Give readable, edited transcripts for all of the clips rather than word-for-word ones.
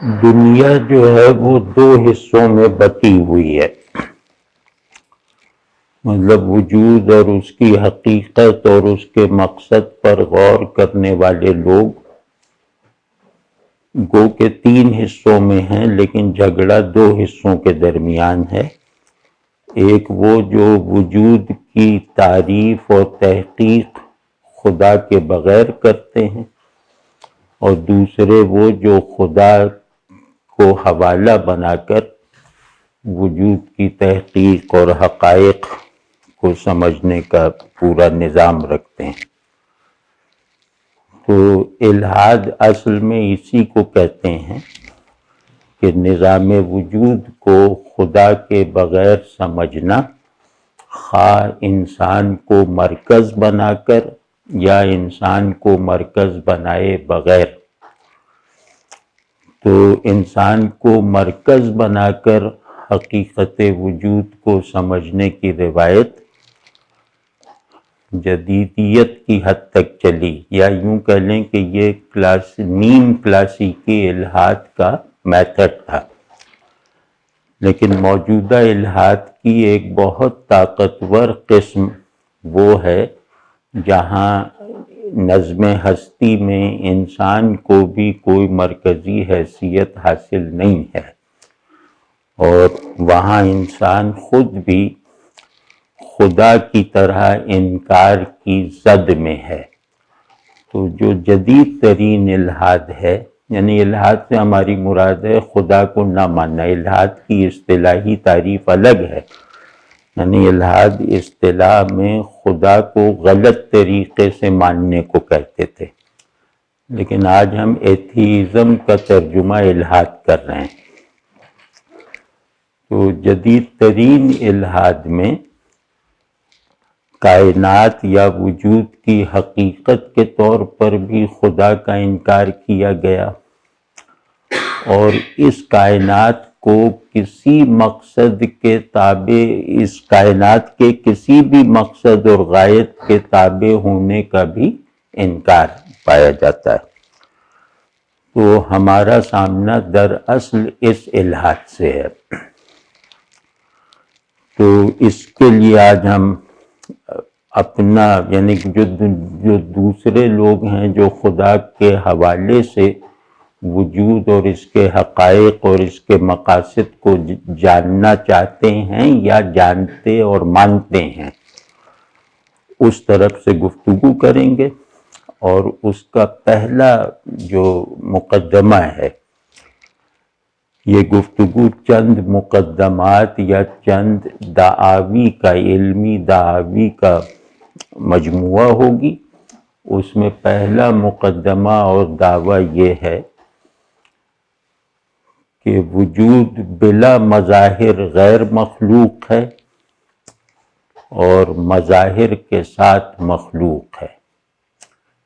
دنیا جو ہے وہ دو حصوں میں بٹی ہوئی ہے، مطلب وجود اور اس کی حقیقت اور اس کے مقصد پر غور کرنے والے لوگ گو کے تین حصوں میں ہیں، لیکن جھگڑا دو حصوں کے درمیان ہے۔ ایک وہ جو وجود کی تعریف اور تحقیق خدا کے بغیر کرتے ہیں، اور دوسرے وہ جو خدا کو حوالہ بنا کر وجود کی تحقیق اور حقائق کو سمجھنے کا پورا نظام رکھتے ہیں۔ تو الحاد اصل میں اسی کو کہتے ہیں کہ نظام وجود کو خدا کے بغیر سمجھنا، خواہ انسان کو مرکز بنا کر یا انسان کو مرکز بنائے بغیر۔ تو انسان کو مرکز بنا کر حقیقت وجود کو سمجھنے کی روایت جدیدیت کی حد تک چلی، یا یوں کہہ لیں کہ یہ نیم کلاسیکی الحاد کا میتھڈ تھا۔ لیکن موجودہ الحاد کی ایک بہت طاقتور قسم وہ ہے جہاں نظم ہستی میں انسان کو بھی کوئی مرکزی حیثیت حاصل نہیں ہے، اور وہاں انسان خود بھی خدا کی طرح انکار کی زد میں ہے۔ تو جو جدید ترین الحاد ہے، یعنی الحاد سے ہماری مراد ہے خدا کو نہ ماننا۔ الحاد کی اصطلاحی تعریف الگ ہے، یعنی الحاد اصطلاح میں خدا کو غلط طریقے سے ماننے کو کہتے تھے، لیکن آج ہم ایتھیزم کا ترجمہ الحاد کر رہے ہیں۔ تو جدید ترین الحاد میں کائنات یا وجود کی حقیقت کے طور پر بھی خدا کا انکار کیا گیا، اور اس کائنات کو کسی مقصد کے تابع، اس کائنات کے کسی بھی مقصد اور غایت کے تابع ہونے کا بھی انکار پایا جاتا ہے۔ تو ہمارا سامنا دراصل اس الحاد سے ہے۔ تو اس کے لیے آج ہم اپنا، یعنی جو دوسرے لوگ ہیں جو خدا کے حوالے سے وجود اور اس کے حقائق اور اس کے مقاصد کو جاننا چاہتے ہیں یا جانتے اور مانتے ہیں، اس طرف سے گفتگو کریں گے۔ اور اس کا پہلا جو مقدمہ ہے، یہ گفتگو چند مقدمات یا چند دعاوی کا، علمی دعاوی کا مجموعہ ہوگی۔ اس میں پہلا مقدمہ اور دعویٰ یہ ہے کہ وجود بلا مظاہر غیر مخلوق ہے اور مظاہر کے ساتھ مخلوق ہے،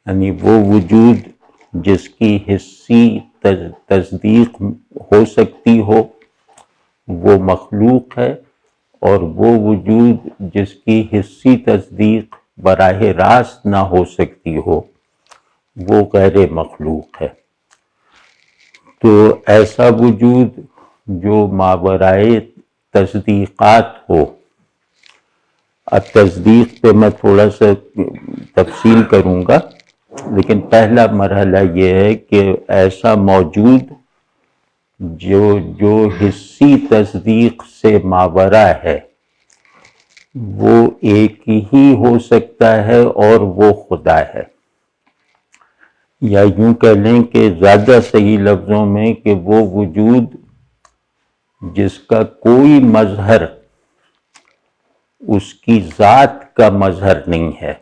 یعنی وہ وجود جس کی حسی تصدیق ہو سکتی ہو وہ مخلوق ہے، اور وہ وجود جس کی حسی تصدیق براہ راست نہ ہو سکتی ہو وہ غیر مخلوق ہے۔ تو ایسا وجود جو ماورائے تصدیقات ہو، اب تصدیق پہ میں تھوڑا سا تفصیل کروں گا، لیکن پہلا مرحلہ یہ ہے کہ ایسا موجود جو حسی تصدیق سے ماورا ہے وہ ایک ہی ہو سکتا ہے اور وہ خدا ہے، یا یوں کہہ لیں کہ زیادہ صحیح لفظوں میں کہ وہ وجود جس کا کوئی مظہر اس کی ذات کا مظہر نہیں ہے،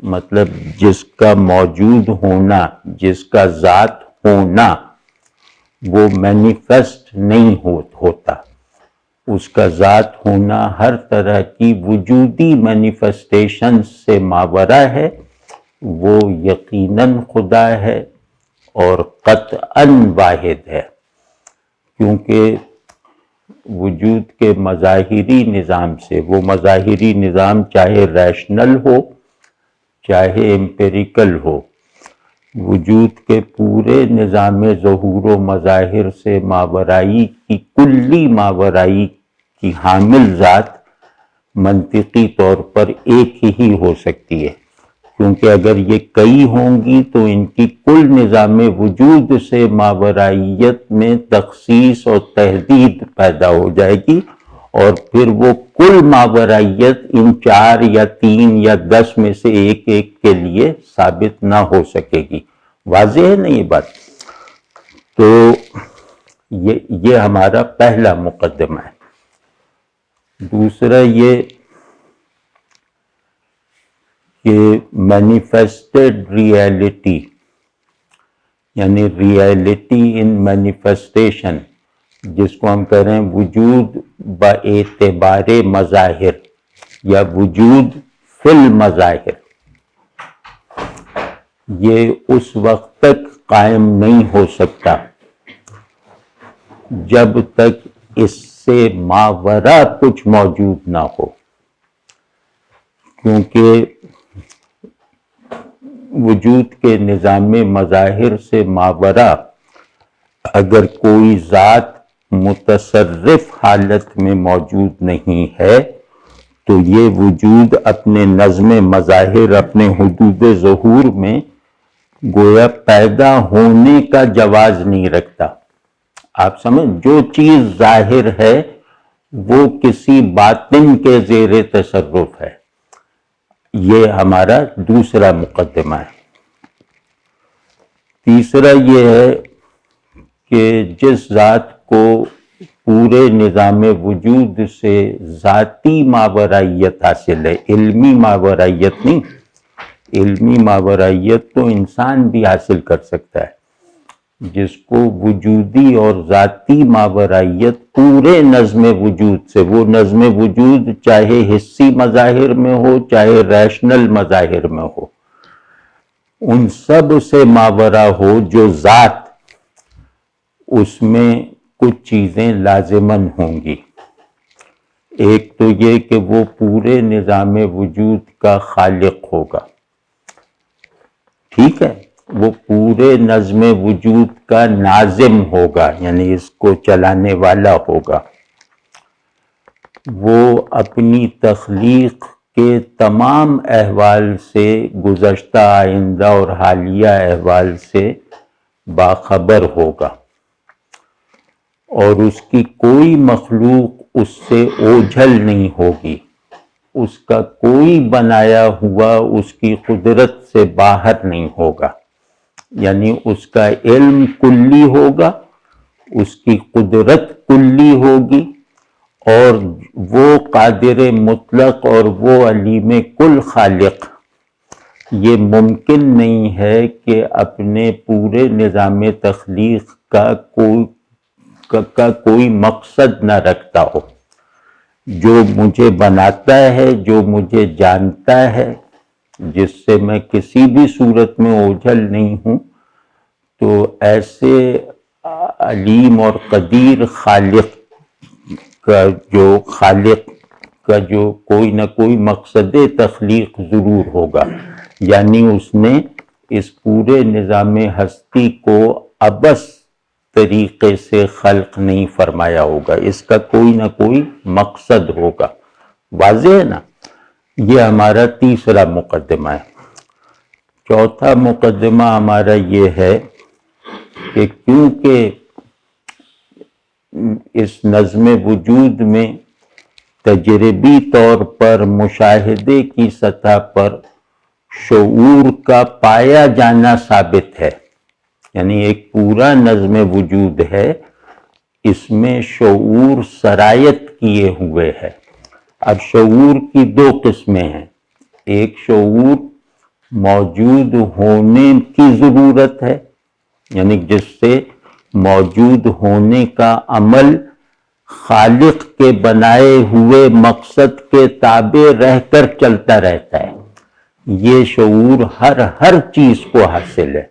مطلب جس کا موجود ہونا، جس کا ذات ہونا وہ مینیفیسٹ نہیں ہوتا، اس کا ذات ہونا ہر طرح کی وجودی مینیفیسٹیشن سے ماورا ہے، وہ یقیناً خدا ہے اور قطعاً واحد ہے، کیونکہ وجود کے مظاہری نظام سے، وہ مظاہری نظام چاہے ریشنل ہو چاہے امپیریکل ہو، وجود کے پورے نظام ظہور و مظاہر سے ماورائی کی کلی ماورائی کی حامل ذات منطقی طور پر ایک ہی ہو سکتی ہے، کیونکہ اگر یہ کئی ہوں گی تو ان کی کل نظام وجود سے ماورائیت میں تخصیص اور تحدید پیدا ہو جائے گی، اور پھر وہ کل ماورائیت ان 4 یا 3 یا 10 میں سے ایک کے لیے ثابت نہ ہو سکے گی۔ واضح ہے نا یہ بات؟ تو یہ ہمارا پہلا مقدمہ ہے۔ دوسرا یہ کہ مینیفیسٹڈ ریئلٹی، یعنی ریئلٹی ان مینیفیسٹیشن، جس کو ہم کہہ رہے ہیں وجود باعتبار مظاہر یا وجود فی المظاہر، یہ اس وقت تک قائم نہیں ہو سکتا جب تک اس سے ماورا کچھ موجود نہ ہو، کیونکہ وجود کے نظام مظاہر سے ماورا اگر کوئی ذات متصرف حالت میں موجود نہیں ہے تو یہ وجود اپنے نظم مظاہر، اپنے حدود ظہور میں گویا پیدا ہونے کا جواز نہیں رکھتا۔ آپ سمجھ، جو چیز ظاہر ہے وہ کسی باطن کے زیر تصرف ہے۔ یہ ہمارا دوسرا مقدمہ ہے۔ تیسرا یہ ہے کہ جس ذات کو پورے نظام وجود سے ذاتی ماورائیت حاصل ہے، علمی ماورائیت نہیں، علمی ماورائیت تو انسان بھی حاصل کر سکتا ہے، جس کو وجودی اور ذاتی ماورائیت پورے نظم وجود سے، وہ نظم وجود چاہے حسی مظاہر میں ہو چاہے ریشنل مظاہر میں ہو، ان سب سے ماورا ہو جو ذات، اس میں کچھ چیزیں لازماً ہوں گی۔ ایک تو یہ کہ وہ پورے نظام وجود کا خالق ہوگا، ٹھیک ہے، وہ پورے نظم وجود کا ناظم ہوگا، یعنی اس کو چلانے والا ہوگا، وہ اپنی تخلیق کے تمام احوال سے، گزشتہ، آئندہ اور حالیہ احوال سے باخبر ہوگا، اور اس کی کوئی مخلوق اس سے اوجھل نہیں ہوگی، اس کا کوئی بنایا ہوا اس کی قدرت سے باہر نہیں ہوگا، یعنی اس کا علم کلی ہوگا، اس کی قدرت کلی ہوگی، اور وہ قادر مطلق اور وہ علیم کل خالق، یہ ممکن نہیں ہے کہ اپنے پورے نظام تخلیق کا کوئی مقصد نہ رکھتا ہو۔ جو مجھے بناتا ہے، جو مجھے جانتا ہے، جس سے میں کسی بھی صورت میں اوجھل نہیں ہوں، تو ایسے علیم اور قدیر خالق کا جو کوئی نہ کوئی مقصد تخلیق ضرور ہوگا، یعنی اس نے اس پورے نظام ہستی کو عبث طریقے سے خلق نہیں فرمایا ہوگا، اس کا کوئی نہ کوئی مقصد ہوگا۔ واضح ہے نا؟ یہ ہمارا تیسرا مقدمہ ہے۔ چوتھا مقدمہ ہمارا یہ ہے کہ کیونکہ اس نظم وجود میں تجربی طور پر مشاہدے کی سطح پر شعور کا پایا جانا ثابت ہے، یعنی ایک پورا نظم وجود ہے، اس میں شعور سرایت کیے ہوئے ہے۔ اب شعور کی 2 قسمیں ہیں، ایک شعور موجود ہونے کی ضرورت ہے، یعنی جس سے موجود ہونے کا عمل خالق کے بنائے ہوئے مقصد کے تابع رہ کر چلتا رہتا ہے، یہ شعور ہر چیز کو حاصل ہے،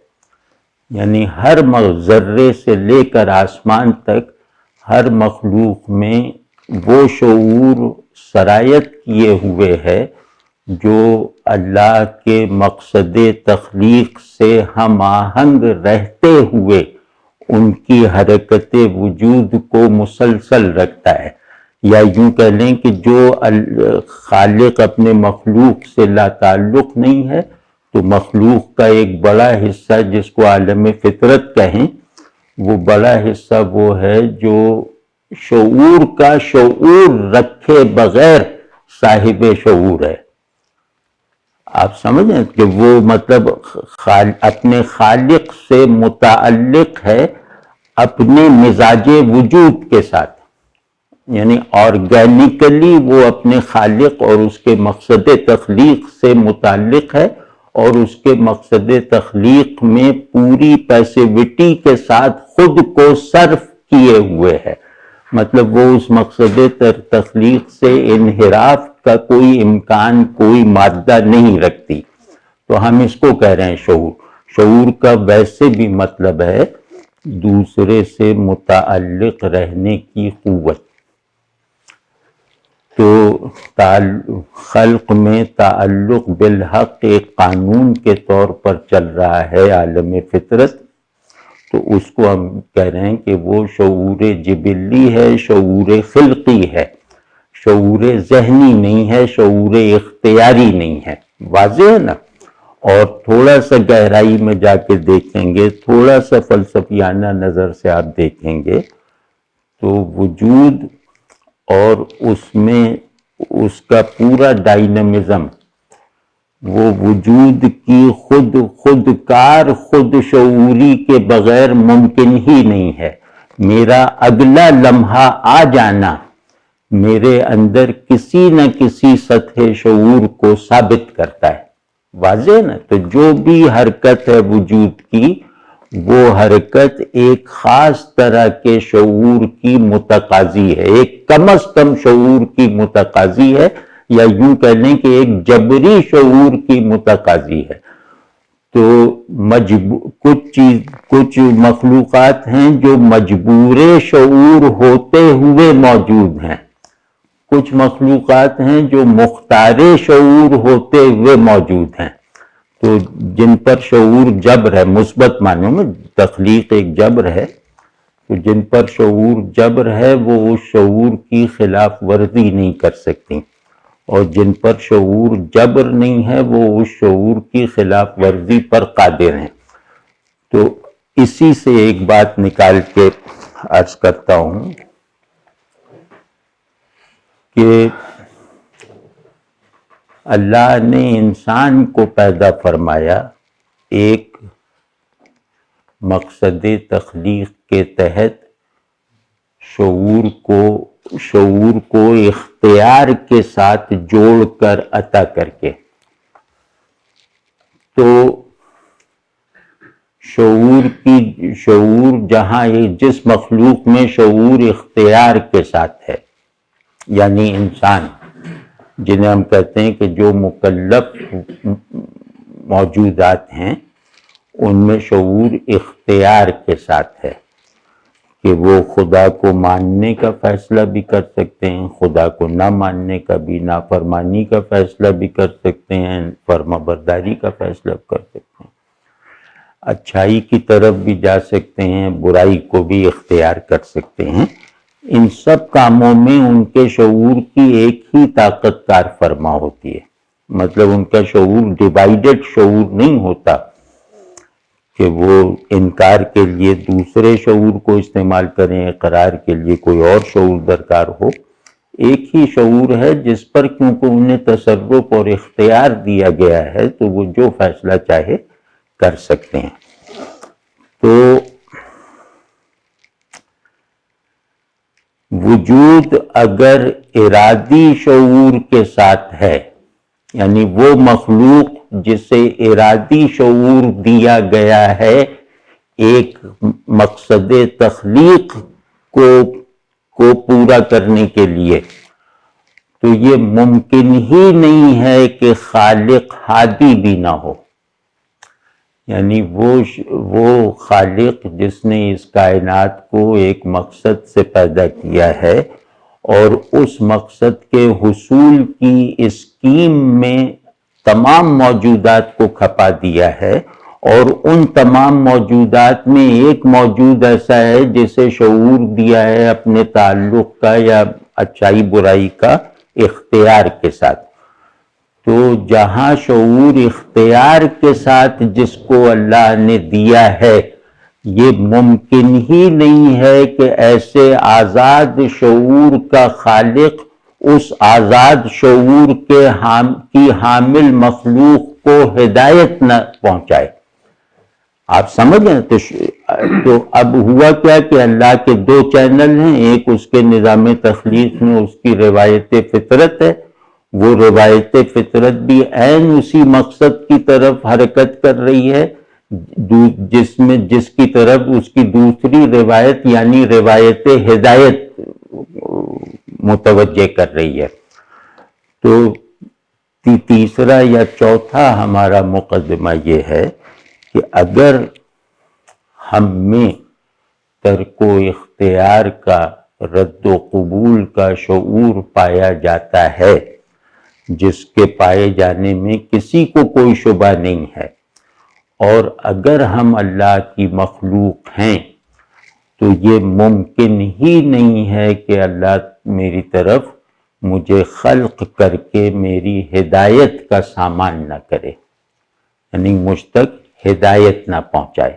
یعنی ہر ذرے سے لے کر آسمان تک ہر مخلوق میں وہ شعور سرایت کیے ہوئے ہے جو اللہ کے مقصد تخلیق سے ہم آہنگ رہتے ہوئے ان کی حرکت وجود کو مسلسل رکھتا ہے، یا یوں کہہ لیں کہ جو خالق اپنے مخلوق سے لا تعلق نہیں ہے، تو مخلوق کا ایک بڑا حصہ جس کو عالم فطرت کہیں، وہ بڑا حصہ وہ ہے جو شعور کا شعور رکھے بغیر صاحب شعور ہے۔ آپ سمجھیں کہ وہ مطلب اپنے خالق سے متعلق ہے اپنے مزاج وجود کے ساتھ، یعنی آرگینیکلی وہ اپنے خالق اور اس کے مقصد تخلیق سے متعلق ہے، اور اس کے مقصد تخلیق میں پوری پیسیوٹی کے ساتھ خود کو صرف کیے ہوئے ہے، مطلب وہ اس مقصد تخلیق سے انحراف کا کوئی امکان، کوئی مادہ نہیں رکھتی۔ تو ہم اس کو کہہ رہے ہیں شعور۔ شعور کا ویسے بھی مطلب ہے دوسرے سے متعلق رہنے کی قوت۔ تو خلق میں تعلق بالحق ایک قانون کے طور پر چل رہا ہے عالم فطرت، تو اس کو ہم کہہ رہے ہیں کہ وہ شعور جبلی ہے، شعور خلقی ہے، شعور ذہنی نہیں ہے، شعور اختیاری نہیں ہے۔ واضح ہے نا؟ اور تھوڑا سا گہرائی میں جا کے دیکھیں گے، تھوڑا سا فلسفیانہ نظر سے آپ دیکھیں گے تو وجود اور اس میں اس کا پورا ڈائنمزم، وہ وجود کی خودکار خود شعوری کے بغیر ممکن ہی نہیں ہے۔ میرا اگلا لمحہ آ جانا میرے اندر کسی نہ کسی سطح شعور کو ثابت کرتا ہے۔ واضح نا؟ تو جو بھی حرکت ہے وجود کی، وہ حرکت ایک خاص طرح کے شعور کی متقاضی ہے، ایک کم از کم شعور کی متقاضی ہے، یا یوں کہہ لیں کہ ایک جبری شعور کی متقاضی ہے۔ تو کچھ مخلوقات ہیں جو مجبور شعور ہوتے ہوئے موجود ہیں، کچھ مخلوقات ہیں جو مختار شعور ہوتے ہوئے موجود ہیں۔ تو جن پر شعور جبر ہے، مثبت معنوں میں تخلیق ایک جبر ہے، تو جن پر شعور جبر ہے وہ اس شعور کی خلاف ورزی نہیں کر سکتی، اور جن پر شعور جبر نہیں ہے وہ اس شعور کی خلاف ورزی پر قادر ہیں۔ تو اسی سے ایک بات نکال کے عرض کرتا ہوں کہ اللہ نے انسان کو پیدا فرمایا ایک مقصد تخلیق کے تحت، شعور کو اختیار کے ساتھ جوڑ کر عطا کر کے۔ تو شعور جہاں جس مخلوق میں شعور اختیار کے ساتھ ہے، یعنی انسان جنہیں ہم کہتے ہیں کہ جو مکلف موجودات ہیں، ان میں شعور اختیار کے ساتھ ہے کہ وہ خدا کو ماننے کا فیصلہ بھی کر سکتے ہیں، خدا کو نہ ماننے کا بھی، نافرمانی کا فیصلہ بھی کر سکتے ہیں، فرما برداری کا فیصلہ کر سکتے ہیں، اچھائی کی طرف بھی جا سکتے ہیں، برائی کو بھی اختیار کر سکتے ہیں۔ ان سب کاموں میں ان کے شعور کی ایک ہی طاقت کار فرما ہوتی ہے، مطلب ان کا شعور ڈیوائیڈڈ شعور نہیں ہوتا کہ وہ انکار کے لیے دوسرے شعور کو استعمال کریں، اقرار کے لیے کوئی اور شعور درکار ہو۔ ایک ہی شعور ہے جس پر کیونکہ انہیں تصرف اور اختیار دیا گیا ہے، تو وہ جو فیصلہ چاہے کر سکتے ہیں۔ تو وجود اگر ارادی شعور کے ساتھ ہے، یعنی وہ مخلوق جسے ارادی شعور دیا گیا ہے ایک مقصد تخلیق کو پورا کرنے کے لیے، تو یہ ممکن ہی نہیں ہے کہ خالق ہادی بھی نہ ہو، یعنی وہ خالق جس نے اس کائنات کو ایک مقصد سے پیدا کیا ہے اور اس مقصد کے حصول کی اسکیم میں تمام موجودات کو کھپا دیا ہے، اور ان تمام موجودات میں ایک موجود ایسا ہے جسے شعور دیا ہے اپنے تعلق کا یا اچھائی برائی کا اختیار کے ساتھ۔ تو جہاں شعور اختیار کے ساتھ جس کو اللہ نے دیا ہے، یہ ممکن ہی نہیں ہے کہ ایسے آزاد شعور کا خالق اس آزاد شعور کی حامل مخلوق کو ہدایت نہ پہنچائے۔ آپ سمجھیں تو اب ہوا کیا کہ اللہ کے دو چینل ہیں، ایک اس کے نظام تخلیق میں اس کی روایت فطرت ہے، وہ روایت فطرت بھی عین اسی مقصد کی طرف حرکت کر رہی ہے جس کی طرف اس کی دوسری روایت یعنی روایت ہدایت متوجہ کر رہی ہے۔ تو تیسرا یا چوتھا ہمارا مقدمہ یہ ہے کہ اگر ہم میں ترک و اختیار کا رد و قبول کا شعور پایا جاتا ہے، جس کے پائے جانے میں کسی کو کوئی شبہ نہیں ہے، اور اگر ہم اللہ کی مخلوق ہیں تو یہ ممکن ہی نہیں ہے کہ اللہ میری طرف مجھے خلق کر کے میری ہدایت کا سامان نہ کرے، یعنی مجھ تک ہدایت نہ پہنچائے۔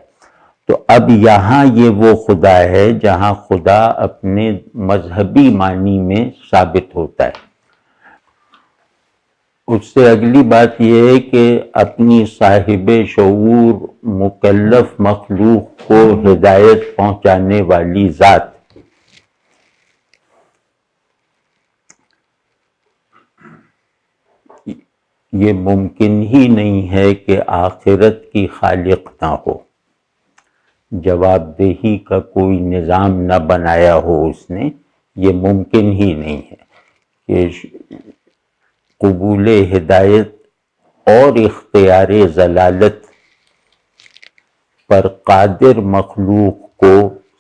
تو اب یہاں یہ وہ خدا ہے جہاں خدا اپنے مذہبی معنی میں ثابت ہوتا ہے۔ اس سے اگلی بات یہ ہے کہ اپنی صاحب شعور مکلف مخلوق کو ہدایت پہنچانے والی ذات یہ ممکن ہی نہیں ہے کہ آخرت کی خالق نہ ہو، جواب دہی کا کوئی نظام نہ بنایا ہو اس نے، یہ ممکن ہی نہیں ہے کہ قبول ہدایت اور اختیار ضلالت پر قادر مخلوق کو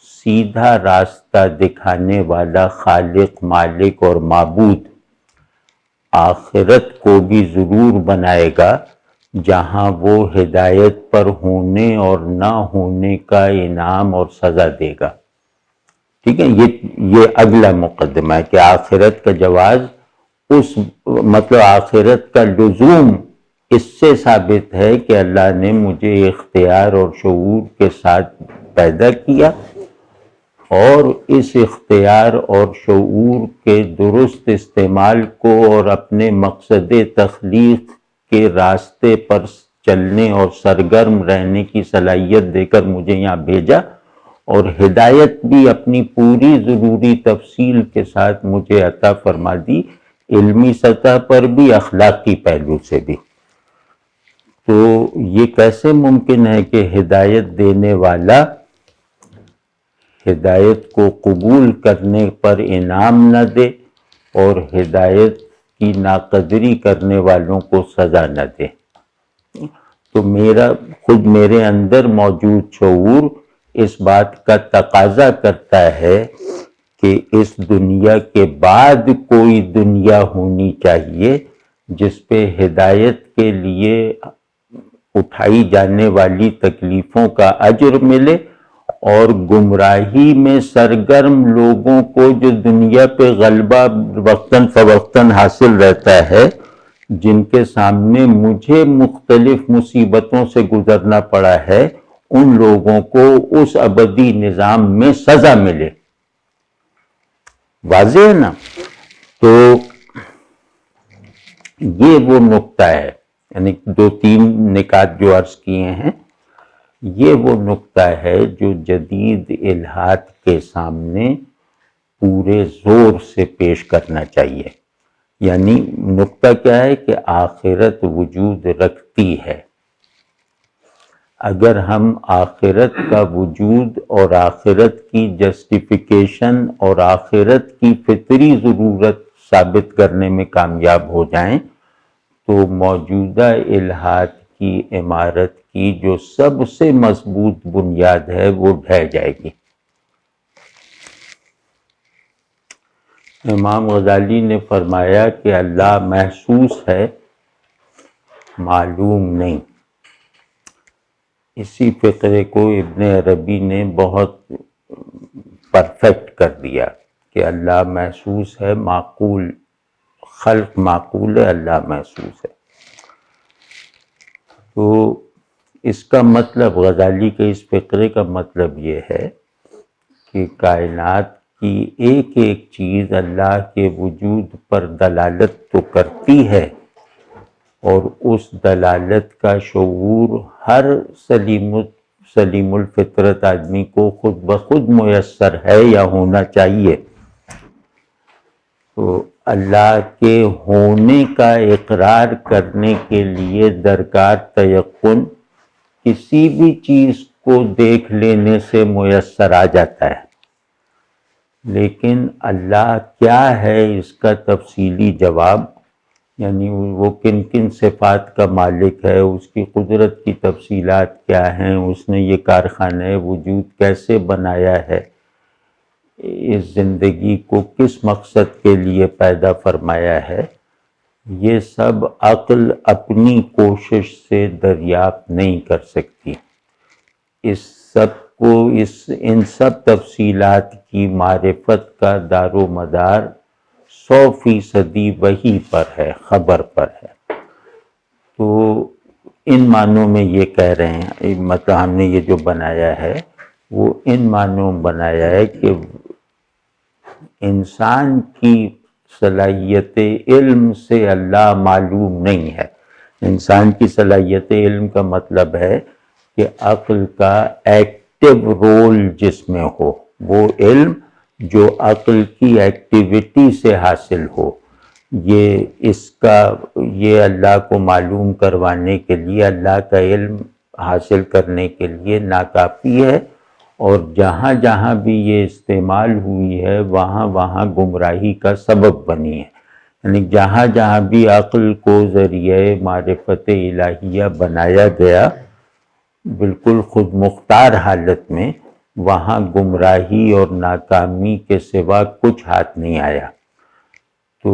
سیدھا راستہ دکھانے والا خالق، مالک اور معبود آخرت کو بھی ضرور بنائے گا، جہاں وہ ہدایت پر ہونے اور نہ ہونے کا انعام اور سزا دے گا۔ ٹھیک ہے، یہ اگلا مقدمہ ہے کہ آخرت کا جواز مطلب آخرت کا لزوم اس سے ثابت ہے کہ اللہ نے مجھے اختیار اور شعور کے ساتھ پیدا کیا، اور اس اختیار اور شعور کے درست استعمال کو اور اپنے مقصد تخلیق کے راستے پر چلنے اور سرگرم رہنے کی صلاحیت دے کر مجھے یہاں بھیجا، اور ہدایت بھی اپنی پوری ضروری تفصیل کے ساتھ مجھے عطا فرما دی، علمی سطح پر بھی اخلاقی پہلو سے بھی۔ تو یہ کیسے ممکن ہے کہ ہدایت دینے والا ہدایت کو قبول کرنے پر انعام نہ دے اور ہدایت کی ناقدری کرنے والوں کو سزا نہ دے؟ تو خود میرے اندر موجود شعور اس بات کا تقاضا کرتا ہے کہ اس دنیا کے بعد کوئی دنیا ہونی چاہیے جس پہ ہدایت کے لیے اٹھائی جانے والی تکلیفوں کا اجر ملے، اور گمراہی میں سرگرم لوگوں کو جو دنیا پہ غلبہ وقتاً فوقتاً حاصل رہتا ہے، جن کے سامنے مجھے مختلف مصیبتوں سے گزرنا پڑا ہے، ان لوگوں کو اس ابدی نظام میں سزا ملے۔ واضح ہے نا؟ تو یہ وہ نقطہ ہے، یعنی دو تین نکات جو عرض کیے ہیں، یہ وہ نقطہ ہے جو جدید الہات کے سامنے پورے زور سے پیش کرنا چاہیے۔ یعنی نقطہ کیا ہے کہ آخرت وجود رکھتی ہے۔ اگر ہم آخرت کا وجود اور آخرت کی جسٹیفیکیشن اور آخرت کی فطری ضرورت ثابت کرنے میں کامیاب ہو جائیں تو موجودہ الہات کی عمارت کی جو سب سے مضبوط بنیاد ہے وہ ڈھہ جائے گی۔ امام غزالی نے فرمایا کہ اللہ محسوس ہے معلوم نہیں۔ اسی فقرے کو ابن عربی نے بہت پرفیکٹ کر دیا کہ اللہ محسوس ہے، معقول، خلق معقول ہے، اللہ محسوس ہے۔ تو اس کا مطلب، غزالی کے اس فقرے کا مطلب یہ ہے کہ کائنات کی ایک ایک چیز اللہ کے وجود پر دلالت تو کرتی ہے، اور اس دلالت کا شعور ہر سلیم الفطرت آدمی کو خود بخود میسر ہے یا ہونا چاہیے۔ تو اللہ کے ہونے کا اقرار کرنے کے لیے درکار تیقن کسی بھی چیز کو دیکھ لینے سے میسر آ جاتا ہے، لیکن اللہ کیا ہے اس کا تفصیلی جواب، یعنی وہ کن کن صفات کا مالک ہے، اس کی قدرت کی تفصیلات کیا ہیں، اس نے یہ کارخانہ وجود کیسے بنایا ہے، اس زندگی کو کس مقصد کے لیے پیدا فرمایا ہے، یہ سب عقل اپنی کوشش سے دریافت نہیں کر سکتی۔ اس سب کو ان سب تفصیلات کی معرفت کا دار و مدار 100% وحی پر ہے، خبر پر ہے۔ تو ان معنوں میں یہ کہہ رہے ہیں، مطلب ہم نے یہ جو بنایا ہے وہ ان معنوں میں بنایا ہے کہ انسان کی صلاحیت علم سے اللہ معلوم نہیں ہے۔ انسان کی صلاحیت علم کا مطلب ہے کہ عقل کا ایکٹیو رول جس میں ہو، وہ علم جو عقل کی ایکٹیویٹی سے حاصل ہو، یہ اللہ کو معلوم کروانے کے لیے، اللہ کا علم حاصل کرنے کے لیے ناکافی ہے، اور جہاں جہاں بھی یہ استعمال ہوئی ہے وہاں وہاں گمراہی کا سبب بنی ہے۔ یعنی جہاں جہاں بھی عقل کو ذریعہ معرفت الہیہ بنایا گیا بالکل خود مختار حالت میں، وہاں گمراہی اور ناکامی کے سوا کچھ ہاتھ نہیں آیا۔ تو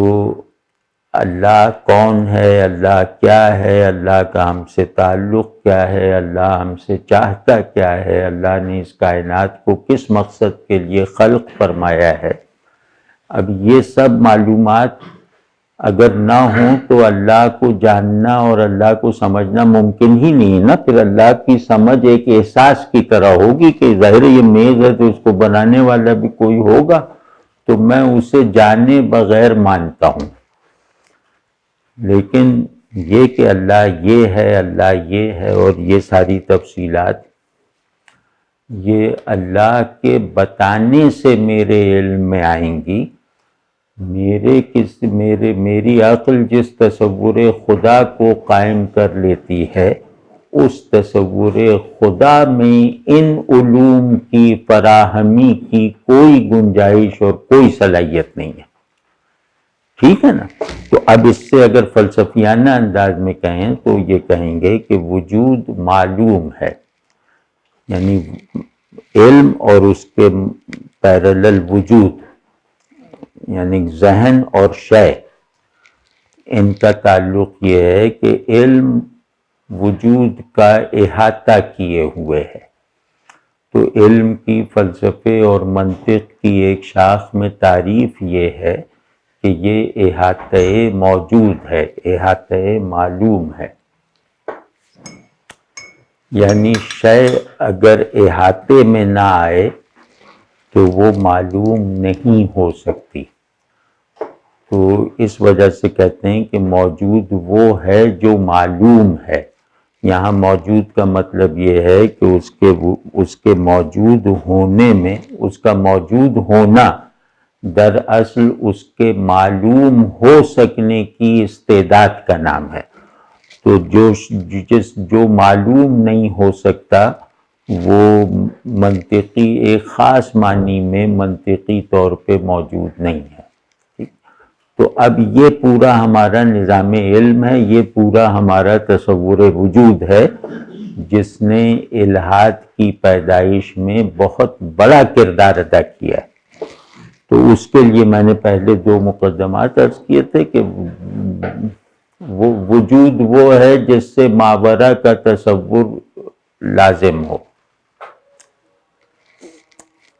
اللہ کون ہے، اللہ کیا ہے، اللہ کا ہم سے تعلق کیا ہے، اللہ ہم سے چاہتا کیا ہے، اللہ نے اس کائنات کو کس مقصد کے لیے خلق فرمایا ہے، اب یہ سب معلومات اگر نہ ہوں تو اللہ کو جاننا اور اللہ کو سمجھنا ممکن ہی نہیں نا۔ پھر اللہ کی سمجھ ایک احساس کی طرح ہوگی کہ ظاہر یہ میز ہے تو اس کو بنانے والا بھی کوئی ہوگا، تو میں اسے جانے بغیر مانتا ہوں۔ لیکن یہ کہ اللہ یہ ہے، اللہ یہ ہے، اور یہ ساری تفصیلات یہ اللہ کے بتانے سے میرے علم میں آئیں گی۔ میری عقل جس تصور خدا کو قائم کر لیتی ہے، اس تصور خدا میں ان علوم کی فراہمی کی کوئی گنجائش اور کوئی صلاحیت نہیں ہے۔ ٹھیک ہے نا؟ تو اب اس سے اگر فلسفیانہ انداز میں کہیں تو یہ کہیں گے کہ وجود معلوم ہے، یعنی علم اور اس کے پیرالل وجود، یعنی ذہن اور شے، ان کا تعلق یہ ہے کہ علم وجود کا احاطہ کیے ہوئے ہے۔ تو علم کی فلسفے اور منطق کی ایک شاخ میں تعریف یہ ہے کہ یہ احاطہ موجود ہے، احاطہ معلوم ہے۔ یعنی شے اگر احاطے میں نہ آئے تو وہ معلوم نہیں ہو سکتی۔ تو اس وجہ سے کہتے ہیں کہ موجود وہ ہے جو معلوم ہے۔ یہاں موجود کا مطلب یہ ہے کہ اس کے موجود ہونے میں، اس کا موجود ہونا دراصل اس کے معلوم ہو سکنے کی استعداد کا نام ہے۔ تو جو معلوم نہیں ہو سکتا وہ منطقی، ایک خاص معنی میں منطقی طور پہ موجود نہیں ہے۔ تو اب یہ پورا ہمارا نظام علم ہے، یہ پورا ہمارا تصور وجود ہے، جس نے الہات کی پیدائش میں بہت بڑا کردار ادا کیا ہے۔ تو اس کے لیے میں نے پہلے 2 مقدمات عرض کیے تھے کہ وہ وجود وہ ہے جس سے ماورا کا تصور لازم ہو.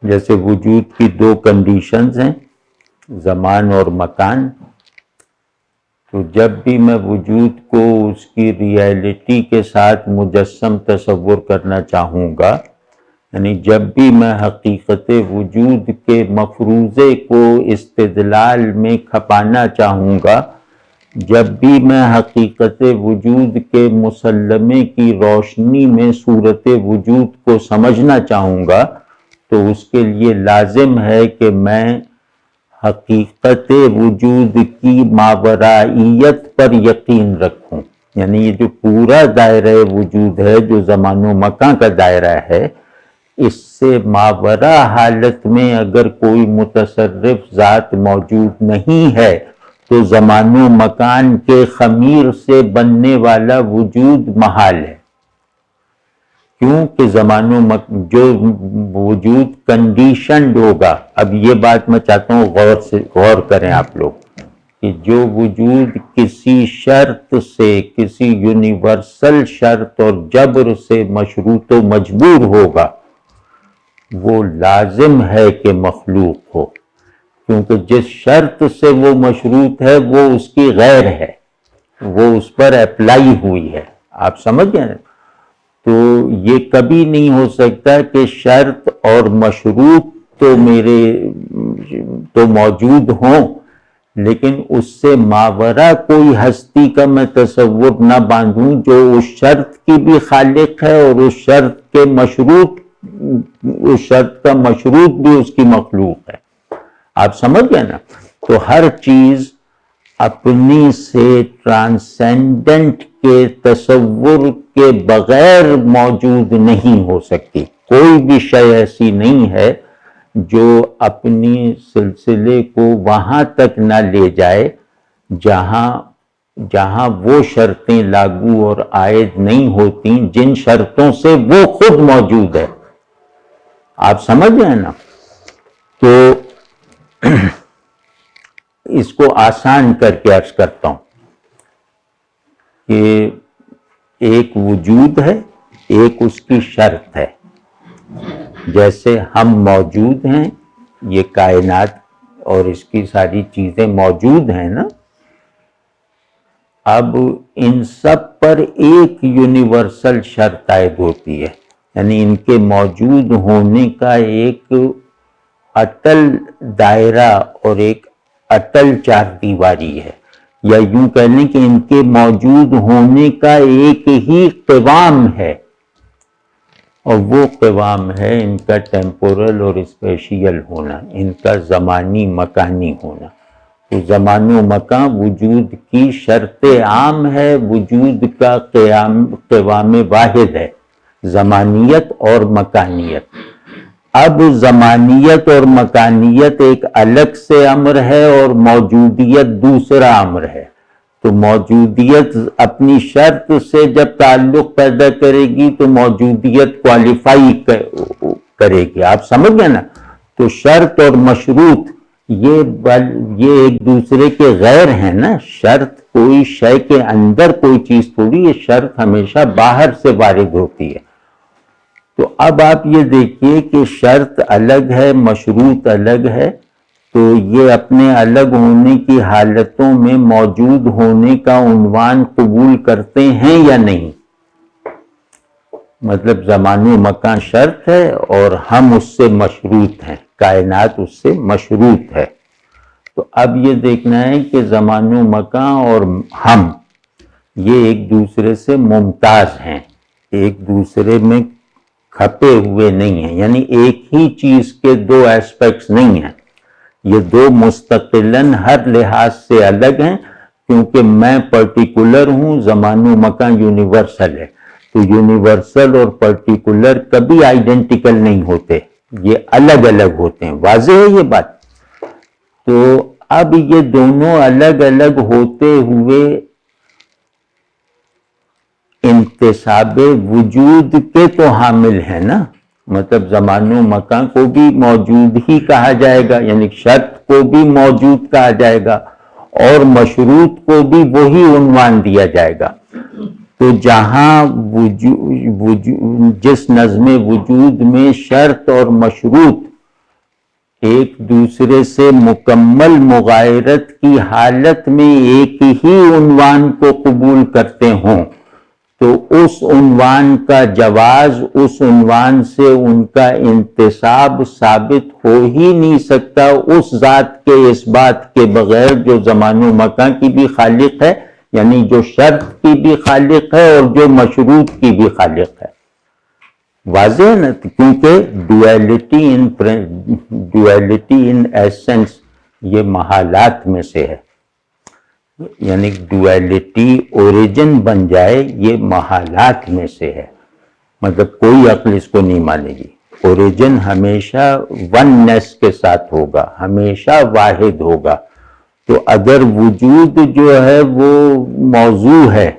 جیسے وجود کی دو کنڈیشنز ہیں، زمان اور مکان. تو جب بھی میں وجود کو اس کی ریئلٹی کے ساتھ مجسم تصور کرنا چاہوں گا، یعنی جب بھی میں حقیقت وجود کے مفروضے کو استدلال میں کھپانا چاہوں گا، جب بھی میں حقیقت وجود کے مسلمے کی روشنی میں صورت وجود کو سمجھنا چاہوں گا، تو اس کے لیے لازم ہے کہ میں حقیقت وجود کی ماورائیت پر یقین رکھوں. یعنی یہ جو پورا دائرہ وجود ہے، جو زمان و مکان کا دائرہ ہے، اس سے ماورا حالت میں اگر کوئی متصرف ذات موجود نہیں ہے تو زمان و مکان کے خمیر سے بننے والا وجود محال ہے. کیوں کہ جو وجود کنڈیشنڈ ہوگا. اب یہ بات میں چاہتا ہوں غور کریں آپ لوگ، کہ جو وجود کسی شرط سے، کسی یونیورسل شرط اور جبر سے مشروط و مجبور ہوگا، وہ لازم ہے کہ مخلوق ہو. کیونکہ جس شرط سے وہ مشروط ہے وہ اس کی غیر ہے، وہ اس پر اپلائی ہوئی ہے. آپ سمجھ گئے؟ تو یہ کبھی نہیں ہو سکتا کہ شرط اور مشروط تو موجود ہوں، لیکن اس سے ماورا کوئی ہستی کا میں تصور نہ باندھوں جو اس شرط کی بھی خالق ہے اور اس شرط کا مشروط بھی اس کی مخلوق ہے. آپ سمجھ گئے نا؟ تو ہر چیز اپنی سے ٹرانسینڈنٹ کے تصور کے بغیر موجود نہیں ہو سکتی. کوئی بھی شے ایسی نہیں ہے جو اپنی سلسلے کو وہاں تک نہ لے جائے جہاں وہ شرطیں لاگو اور عائد نہیں ہوتی جن شرطوں سے وہ خود موجود ہے. آپ سمجھ گئے نا؟ تو اس کو آسان کر کے عرض کرتا ہوں کہ ایک وجود ہے، ایک اس کی شرط ہے. جیسے ہم موجود ہیں، یہ کائنات اور اس کی ساری چیزیں موجود ہیں نا. اب ان سب پر ایک یونیورسل شرط عائد ہوتی ہے، یعنی ان کے موجود ہونے کا ایک اٹل دائرہ اور ایک اٹل چار دیواری ہے، یا یوں کہہ لیں کہ ان کے موجود ہونے کا ایک ہی قوام ہے، اور وہ قوام ہے ان کا ٹیمپورل اور اسپیشیل ہونا، ان کا زمانی مکانی ہونا. تو زمان و مکان وجود کی شرط عام ہے، وجود کا قوام واحد ہے، زمانیت اور مکانیت. اب زمانیت اور مکانیت ایک الگ سے امر ہے اور موجودیت دوسرا امر ہے. تو موجودیت اپنی شرط سے جب تعلق پیدا کرے گی تو موجودیت کوالیفائی کرے گی. آپ سمجھ گئے نا؟ تو شرط اور مشروط یہ ایک دوسرے کے غیر ہیں نا. شرط کوئی شے کے اندر کوئی چیز تھوڑی، یہ شرط ہمیشہ باہر سے وارد ہوتی ہے. تو اب آپ یہ دیکھیے کہ شرط الگ ہے، مشروط الگ ہے، تو یہ اپنے الگ ہونے کی حالتوں میں موجود ہونے کا عنوان قبول کرتے ہیں یا نہیں؟ مطلب زمان و مکان شرط ہے اور ہم اس سے مشروط ہیں، کائنات اس سے مشروط ہے. تو اب یہ دیکھنا ہے کہ زمان و مکان اور ہم یہ ایک دوسرے سے ممتاز ہیں، ایک دوسرے میں کھپے ہوئے نہیں ہیں، یعنی ایک ہی چیز کے دو ایسپیکٹس نہیں ہیں. یہ دو مستقلاً ہر لحاظ سے الگ ہیں، کیونکہ میں پرٹیکولر ہوں، زمان و مکان یونیورسل ہے. تو یونیورسل اور پرٹیکولر کبھی آئیڈینٹیکل نہیں ہوتے، یہ الگ الگ ہوتے ہیں. واضح ہے یہ بات؟ تو اب یہ دونوں الگ الگ ہوتے ہوئے انتصاب وجود کے تو حامل ہیں نا. مطلب زمان و مکان کو بھی موجود ہی کہا جائے گا، یعنی شرط کو بھی موجود کہا جائے گا، اور مشروط کو بھی وہی عنوان دیا جائے گا۔ تو جہاں جس نظم وجود میں شرط اور مشروط ایک دوسرے سے مکمل مغایرت کی حالت میں ایک ہی عنوان کو قبول کرتے ہوں، تو اس عنوان کا جواز، اس عنوان سے ان کا انتساب ثابت ہو ہی نہیں سکتا اس ذات کے اس بات کے بغیر جو زمان و مکان کی بھی خالق ہے، یعنی جو شرط کی بھی خالق ہے اور جو مشروط کی بھی خالق ہے۔ واضح ہے نا، کیونکہ ڈویلٹی ان ایسنس یہ محالات میں سے ہے، یعنی ڈویلٹی اوریجن بن جائے یہ محالات میں سے ہے، مطلب کوئی عقل اس کو نہیں مانے گی۔ اوریجن ہمیشہ وننس کے ساتھ ہوگا، ہمیشہ واحد ہوگا۔ تو اگر وجود جو ہے وہ موضوع ہے،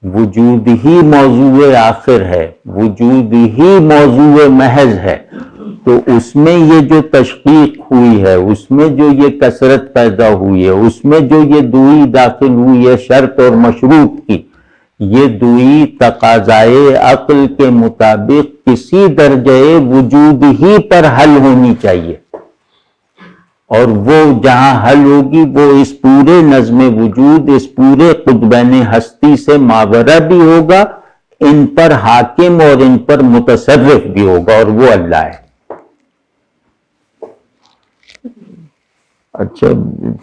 وجود ہی موضوع آخر ہے، وجود ہی موضوع محض ہے، تو اس میں یہ جو تشقیق ہوئی ہے، اس میں جو یہ کثرت پیدا ہوئی ہے، اس میں جو یہ دوئی داخل ہوئی ہے شرط اور مشروط کی، یہ دوئی تقاضائے عقل کے مطابق کسی درجے وجود ہی پر حل ہونی چاہیے، اور وہ جہاں حل ہوگی وہ اس پورے نظم وجود، اس پورے قطبین ہستی سے ماورا بھی ہوگا، ان پر حاکم اور ان پر متصرف بھی ہوگا، اور وہ اللہ ہے۔ اچھا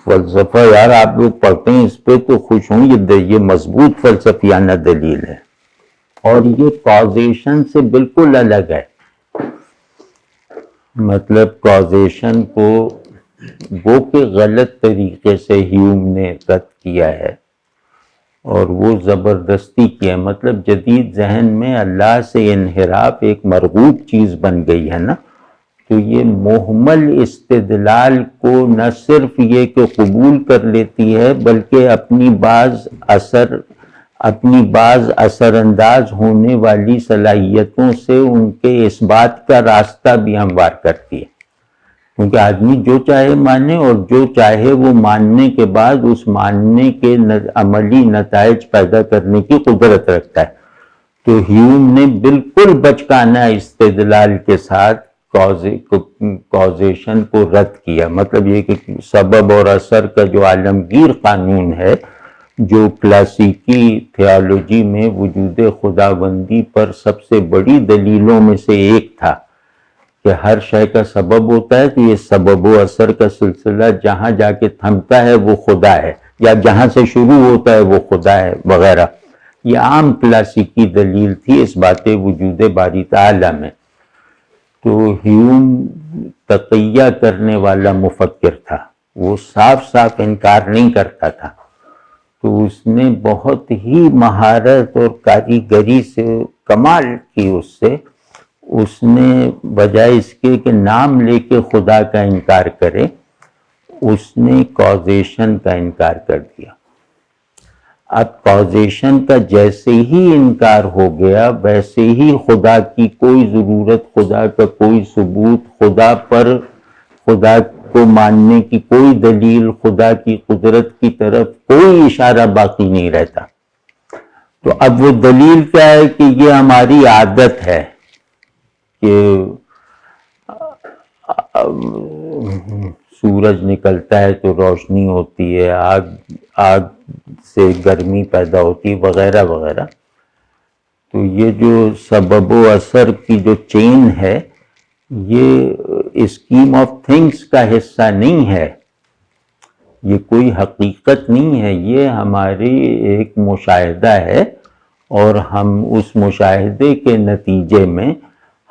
فلسفہ یار آپ لوگ پڑھتے ہیں اس پہ تو خوش ہوں، یہ مضبوط فلسفیانہ دلیل ہے، اور یہ کازیشن سے بالکل الگ ہے۔ مطلب کازیشن کو وہ کہ غلط طریقے سے ہیوم نے رد کیا ہے، اور وہ زبردستی کیا ہے، مطلب جدید ذہن میں اللہ سے انحراف ایک مرغوب چیز بن گئی ہے نا، تو یہ محمل استدلال کو نہ صرف یہ کہ قبول کر لیتی ہے، بلکہ اپنی بعض اثر انداز ہونے والی صلاحیتوں سے ان کے اس بات کا راستہ بھی ہموار کرتی ہے، کیونکہ آدمی جو چاہے مانے، اور جو چاہے وہ ماننے کے بعد اس ماننے کے عملی نتائج پیدا کرنے کی قدرت رکھتا ہے۔ تو ہیوم نے بالکل بچکانہ استدلال کے ساتھ کازیشن کو رد کیا، مطلب یہ کہ سبب اور اثر کا جو عالمگیر قانون ہے، جو کلاسیکی تھیالوجی میں وجود خداوندی پر سب سے بڑی دلیلوں میں سے ایک تھا کہ ہر شے کا سبب ہوتا ہے، تو یہ سبب و اثر کا سلسلہ جہاں جا کے تھمتا ہے وہ خدا ہے، یا جہاں سے شروع ہوتا ہے وہ خدا ہے وغیرہ، یہ عام کلاسیکی دلیل تھی اس بات وجود باری تعالی میں۔ تو ہیوم تقیہ کرنے والا مفکر تھا، وہ صاف صاف انکار نہیں کرتا تھا، تو اس نے بہت ہی مہارت اور کاریگری سے کمال کی، اس نے بجائے اس کے کہ نام لے کے خدا کا انکار کرے، اس نے کازیشن کا انکار کر دیا۔ اب کازیشن کا جیسے ہی انکار ہو گیا، ویسے ہی خدا کی کوئی ضرورت، خدا کا کوئی ثبوت، خدا کو ماننے کی کوئی دلیل، خدا کی قدرت کی طرف کوئی اشارہ باقی نہیں رہتا۔ تو اب وہ دلیل کیا ہے کہ یہ ہماری عادت ہے کہ سورج نکلتا ہے تو روشنی ہوتی ہے، آگ سے گرمی پیدا ہوتی ہے وغیرہ وغیرہ۔ تو یہ جو سبب و اثر کی جو چین ہے، یہ اسکیم آف تھنگس کا حصہ نہیں ہے، یہ کوئی حقیقت نہیں ہے، یہ ہماری ایک مشاہدہ ہے، اور ہم اس مشاہدے کے نتیجے میں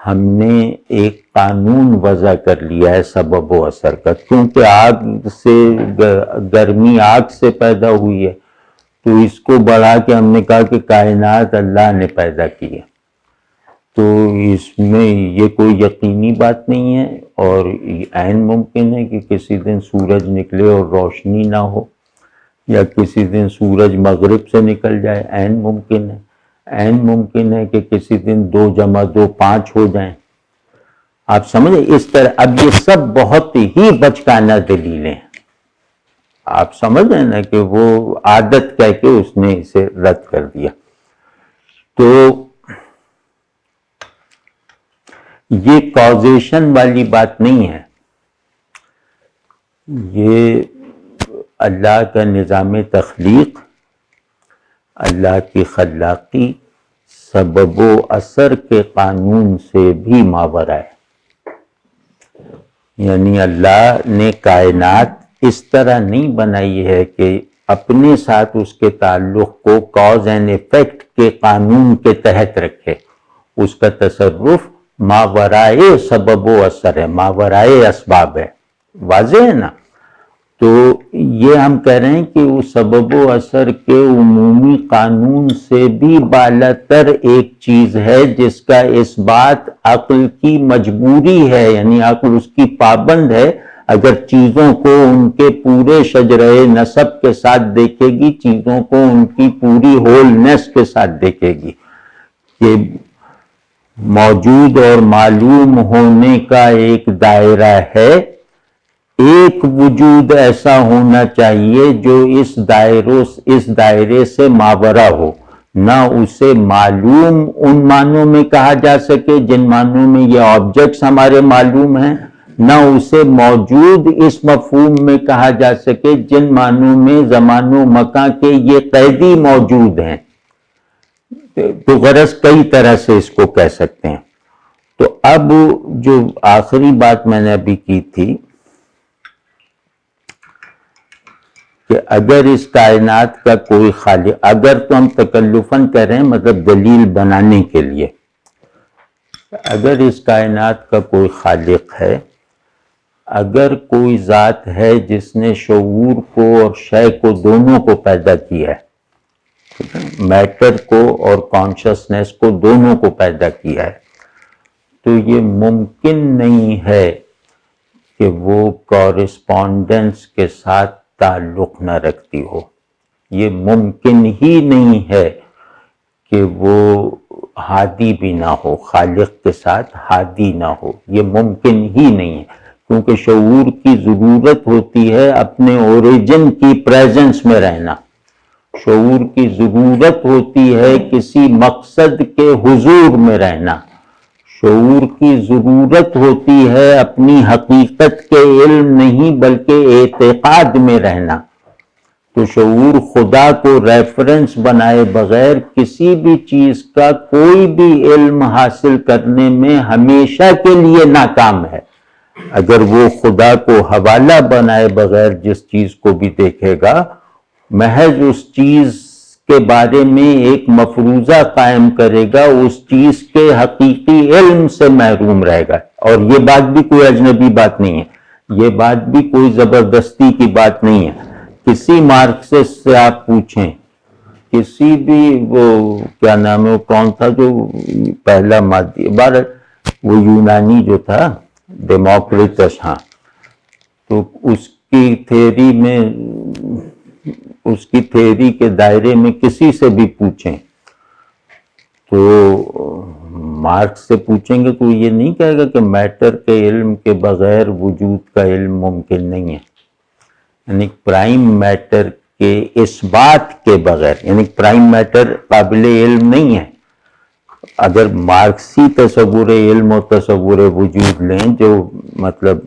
ہم نے ایک قانون وضع کر لیا ہے سبب و اثر کا، کیونکہ گرمی آگ سے پیدا ہوئی ہے، تو اس کو بڑھا کے ہم نے کہا کہ کائنات اللہ نے پیدا کی ہے۔ تو اس میں یہ کوئی یقینی بات نہیں ہے، اور عین ممکن ہے کہ کسی دن سورج نکلے اور روشنی نہ ہو، یا کسی دن سورج مغرب سے نکل جائے، عین ممکن ہے۔ عین ممکن ہے کہ کسی دن 2 + 2 5 ہو جائیں۔ آپ سمجھیں اس طرح، اب یہ سب بہت ہی بچکانہ دلیلیں ہیں، آپ سمجھ رہے نا کہ وہ عادت کہہ کے اس نے اسے رد کر دیا. تو یہ کازیشن والی بات نہیں ہے، یہ اللہ کا نظام تخلیق، اللہ کی خلاقی سبب و اثر کے قانون سے بھی ماورا ہے. یعنی اللہ نے کائنات اس طرح نہیں بنائی ہے کہ اپنے ساتھ اس کے تعلق کو کاز اینڈ ایفیکٹ کے قانون کے تحت رکھے. اس کا تصرف ماورائے سبب و اثر ہے، ماورائے اسباب ہے. واضح ہے نا؟ تو یہ ہم کہہ رہے ہیں کہ وہ سبب و اثر کے عمومی قانون سے بھی بالاتر ایک چیز ہے جس کا اس بات عقل کی مجبوری ہے، یعنی عقل اس کی پابند ہے. اگر چیزوں کو ان کے پورے شجرہ نسب کے ساتھ دیکھے گی، چیزوں کو ان کی پوری ہولنس کے ساتھ دیکھے گی کہ موجود اور معلوم ہونے کا ایک دائرہ ہے. ایک وجود ایسا ہونا چاہیے جو اس دائرے سے ماورا ہو، نہ اسے معلوم ان معنوں میں کہا جا سکے جن معنوں میں یہ آبجیکٹس ہمارے معلوم ہیں، نہ اسے موجود اس مفہوم میں کہا جا سکے جن معنوں میں زمان و مکان کے یہ قیدی موجود ہیں. تو غرض کئی طرح سے اس کو کہہ سکتے ہیں. تو اب جو آخری بات میں نے ابھی کی تھی کہ اگر اس کائنات کا کوئی خالق، اگر تو ہم تکلفاً کہہ رہے ہیں مطلب دلیل بنانے کے لیے، اگر اس کائنات کا کوئی خالق ہے، اگر کوئی ذات ہے جس نے شعور کو اور شے کو دونوں کو پیدا کیا ہے، میٹر کو اور کانشسنس کو دونوں کو پیدا کیا ہے، تو یہ ممکن نہیں ہے کہ وہ کورسپونڈنس کے ساتھ تعلق نہ رکھتی ہو. یہ ممکن ہی نہیں ہے کہ وہ ہادی بھی نہ ہو، خالق کے ساتھ ہادی نہ ہو. یہ ممکن ہی نہیں ہے، کیونکہ شعور کی ضرورت ہوتی ہے اپنے اوریجن کی پریزنس میں رہنا. شعور کی ضرورت ہوتی ہے کسی مقصد کے حضور میں رہنا. شعور کی ضرورت ہوتی ہے اپنی حقیقت کے علم نہیں بلکہ اعتقاد میں رہنا. تو شعور خدا کو ریفرنس بنائے بغیر کسی بھی چیز کا کوئی بھی علم حاصل کرنے میں ہمیشہ کے لیے ناکام ہے. اگر وہ خدا کو حوالہ بنائے بغیر جس چیز کو بھی دیکھے گا، محض اس چیز کے بارے میں ایک مفروضہ قائم کرے گا، اس چیز کے حقیقی علم سے محروم رہے گا. اور یہ بات بھی کوئی اجنبی بات نہیں ہے، یہ بات بھی کوئی زبردستی کی بات نہیں ہے. کسی مارکسسٹ سے آپ پوچھیں، کسی بھی وہ کیا نام ہے، وہ کون تھا جو پہلا مادی وہ یونانی جو تھا ڈیموکریٹس، ہاں، تو اس کی تھیوری میں، اس کی تھیوری کے دائرے میں کسی سے بھی پوچھیں تو مارکس سے پوچھیں گے تو یہ نہیں کہے گا کہ میٹر کے علم کے بغیر وجود کا علم ممکن نہیں ہے. یعنی پرائم میٹر کے اس بات کے بغیر، یعنی پرائم میٹر قابل علم نہیں ہے. اگر مارکسی تصور علم و تصور وجود لیں جو مطلب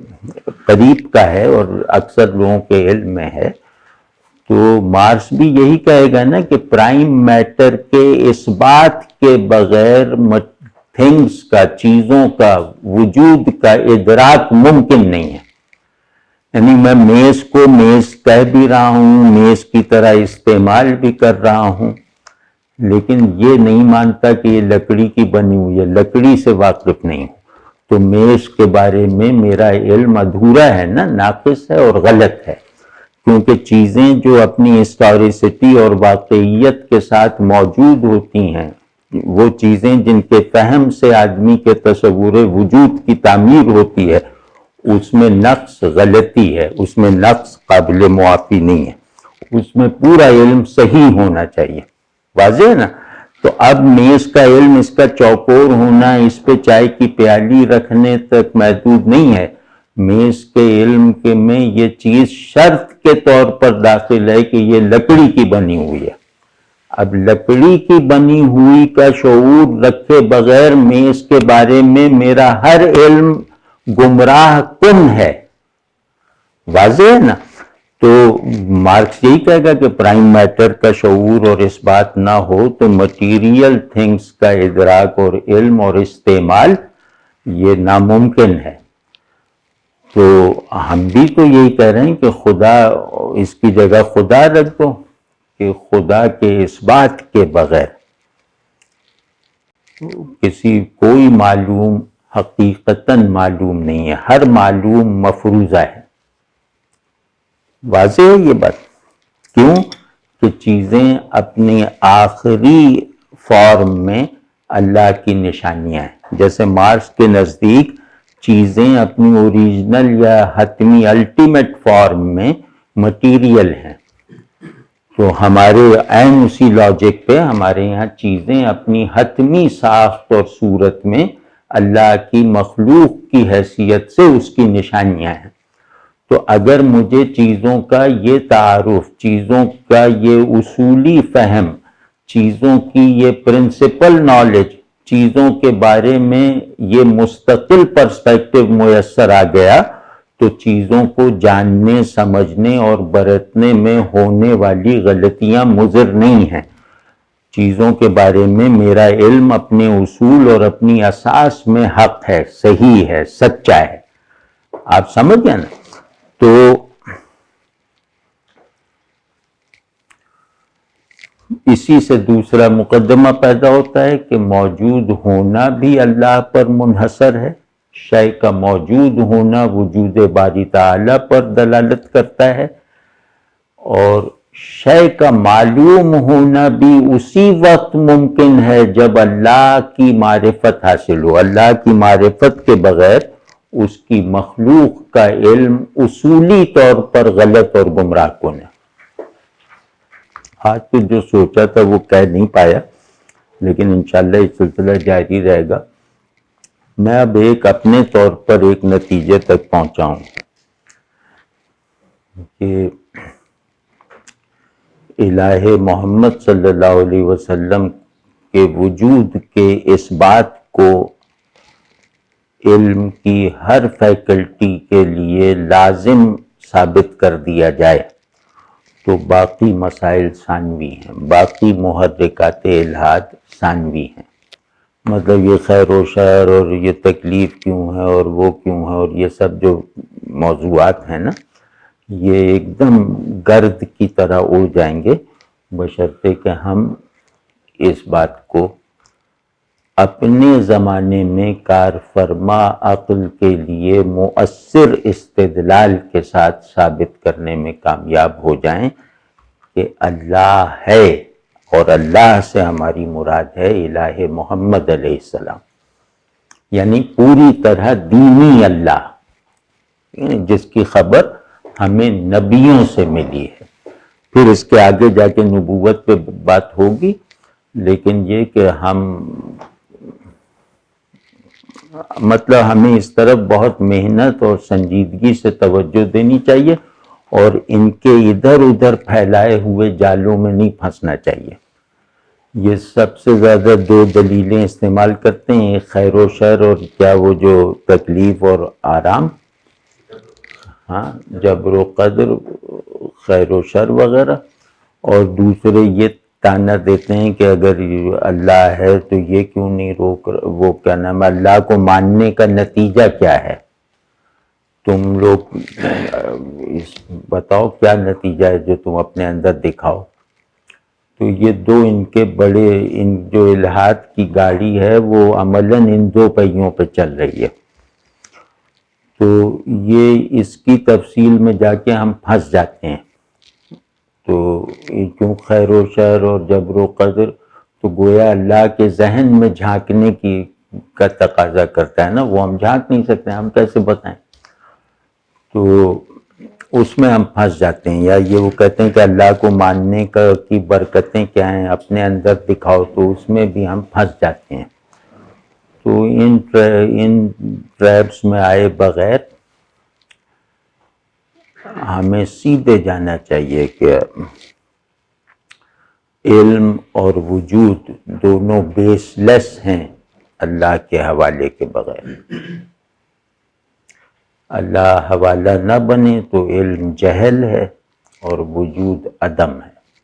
قریب کا ہے اور اکثر لوگوں کے علم میں ہے، تو مارکس بھی یہی کہے گا نا کہ پرائم میٹر کے اس بات کے بغیر تھنگس کا، چیزوں کا، وجود کا ادراک ممکن نہیں ہے. یعنی میں میز کو میز کہہ بھی رہا ہوں، میز کی طرح استعمال بھی کر رہا ہوں، لیکن یہ نہیں مانتا کہ یہ لکڑی کی بنی ہوئی ہے، لکڑی سے واقف نہیں ہوں. تو میز کے بارے میں میرا علم ادھورا ہے نا، ناقص ہے اور غلط ہے. کیونکہ چیزیں جو اپنی ہسٹوریسٹی اور واقعیت کے ساتھ موجود ہوتی ہیں، وہ چیزیں جن کے فہم سے آدمی کے تصور وجود کی تعمیر ہوتی ہے، اس میں نقص غلطی ہے، اس میں نقص قابل معافی نہیں ہے. اس میں پورا علم صحیح ہونا چاہیے. واضح ہے نا؟ تو اب میز کا علم، اس کا چوکور ہونا، اس پہ چائے کی پیالی رکھنے تک محدود نہیں ہے. میز کے علم کے میں یہ چیز شرط کے طور پر داخل ہے کہ یہ لکڑی کی بنی ہوئی ہے. اب لکڑی کی بنی ہوئی کا شعور رکھے بغیر میز کے بارے میں میرا ہر علم گمراہ کن ہے. واضح ہے نا؟ تو مارکس یہی کہے گا کہ پرائم میٹر کا شعور اور اس بات نہ ہو تو مٹیریل تھنگس کا ادراک اور علم اور استعمال یہ ناممکن ہے. تو ہم بھی تو یہی کہہ رہے ہیں کہ خدا، اس کی جگہ خدا رکھ دو، کہ خدا کے اس بات کے بغیر کسی کوئی معلوم حقیقتاً معلوم نہیں ہے، ہر معلوم مفروضہ ہے. واضح ہے یہ بات؟ کیوں کہ چیزیں اپنی آخری فارم میں اللہ کی نشانیاں ہیں. جیسے مارکس کے نزدیک چیزیں اپنی اوریجنل یا حتمی الٹیمیٹ فارم میں مٹیریل ہیں، تو ہمارے عین اسی لاجک پہ ہمارے یہاں چیزیں اپنی حتمی ساخت اور صورت میں اللہ کی مخلوق کی حیثیت سے اس کی نشانیاں ہیں. تو اگر مجھے چیزوں کا یہ تعارف، چیزوں کا یہ اصولی فہم، چیزوں کی یہ پرنسپل نالج، چیزوں کے بارے میں یہ مستقل پرسپیکٹو میسر آ گیا تو چیزوں کو جاننے، سمجھنے اور برتنے میں ہونے والی غلطیاں مضر نہیں ہیں. چیزوں کے بارے میں میرا علم اپنے اصول اور اپنی اساس میں حق ہے، صحیح ہے، سچا ہے. آپ سمجھ گئے نا؟ تو اسی سے دوسرا مقدمہ پیدا ہوتا ہے کہ موجود ہونا بھی اللہ پر منحصر ہے. شے کا موجود ہونا وجود باری تعالی پر دلالت کرتا ہے، اور شے کا معلوم ہونا بھی اسی وقت ممکن ہے جب اللہ کی معرفت حاصل ہو. اللہ کی معرفت کے بغیر اس کی مخلوق کا علم اصولی طور پر غلط اور گمراہ کن ہے. آج تو جو سوچا تھا وہ کہہ نہیں پایا، لیکن انشاءاللہ یہ سلسلہ جاری رہے گا. میں اب اپنے طور پر ایک نتیجے تک پہنچا ہوں کہ الہ محمد صلی اللہ علیہ وسلم کے وجود کے اس بات کو علم کی ہر فیکلٹی کے لیے لازم ثابت کر دیا جائے تو باقی مسائل ثانوی ہیں، باقی محرکات الحاد ثانوی ہیں. مطلب یہ خیر و شر اور یہ تکلیف کیوں ہے اور وہ کیوں ہے اور یہ سب جو موضوعات ہیں نا، یہ ایک دم گرد کی طرح اڑ جائیں گے بشرطے کہ ہم اس بات کو اپنے زمانے میں کار فرما عقل کے لیے مؤثر استدلال کے ساتھ ثابت کرنے میں کامیاب ہو جائیں کہ اللہ ہے، اور اللہ سے ہماری مراد ہے الہ محمد علیہ السلام، یعنی پوری طرح دینی اللہ، جس کی خبر ہمیں نبیوں سے ملی ہے. پھر اس کے آگے جا کے نبوت پہ بات ہوگی، لیکن یہ کہ ہمیں اس طرف بہت محنت اور سنجیدگی سے توجہ دینی چاہیے اور ان کے ادھر ادھر پھیلائے ہوئے جالوں میں نہیں پھنسنا چاہیے. یہ سب سے زیادہ دو دلیلیں استعمال کرتے ہیں، خیر و شر اور کیا وہ جو تکلیف اور آرام، ہاں جبر و قدر، خیر و شر وغیرہ، اور دوسرے یہ تانا دیتے ہیں کہ اگر اللہ ہے تو یہ کیوں نہیں روک، وہ کیا نام، اللہ کو ماننے کا نتیجہ کیا ہے؟ تم لوگ بتاؤ کیا نتیجہ ہے جو تم اپنے اندر دکھاؤ. تو یہ دو ان کے بڑے، ان جو الہات کی گاڑی ہے وہ عملاً ان دو پہیوں پہ چل رہی ہے. تو یہ اس کی تفصیل میں جا کے ہم پھنس جاتے ہیں. تو کیوں خیر و شر اور جبر و قدر تو گویا اللہ کے ذہن میں جھانکنے کا تقاضا کرتا ہے نا، وہ ہم جھانک نہیں سکتے، ہم کیسے بتائیں؟ تو اس میں ہم پھنس جاتے ہیں. یا یہ وہ کہتے ہیں کہ اللہ کو ماننے کی برکتیں کیا ہیں، اپنے اندر دکھاؤ، تو اس میں بھی ہم پھنس جاتے ہیں. تو ان ٹریپس میں آئے بغیر ہمیں سیدھے جانا چاہیے کہ علم اور وجود دونوں بیس لیس ہیں اللہ کے حوالے کے بغیر۔ اللہ حوالہ نہ بنے تو علم جہل ہے اور وجود عدم ہے۔